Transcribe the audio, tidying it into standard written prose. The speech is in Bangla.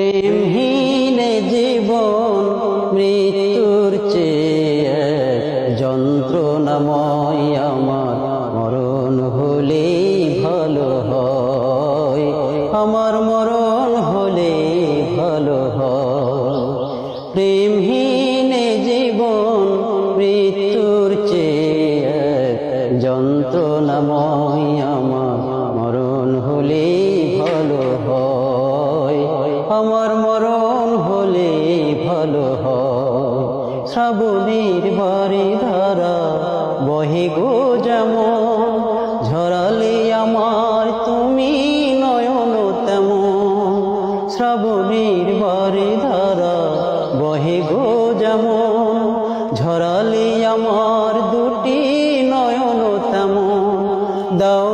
প্রেমহীন জীবন মৃত্যুর চেয়ে যন্ত্রণাময়, আমার মরণ হলে ভালো হয়, আমার মরণ হলে ভালো হয়। প্রেমহীন জীবন মৃত্যুর চেয়ে যন্ত্রণাময়, আমার মরণ হলে ভালো হয়, আমার মরণ হলে ভালো হয়। শ্রাবণীর বাড়ি ধারা বহে গো যেমন, ঝরালে আমার তুমি নয়ন তেমন। শ্রাবণীর বাড়ি ধারা বহে গো যেমন, ঝরালে আমার দুটি নয়ন তেমন। দাও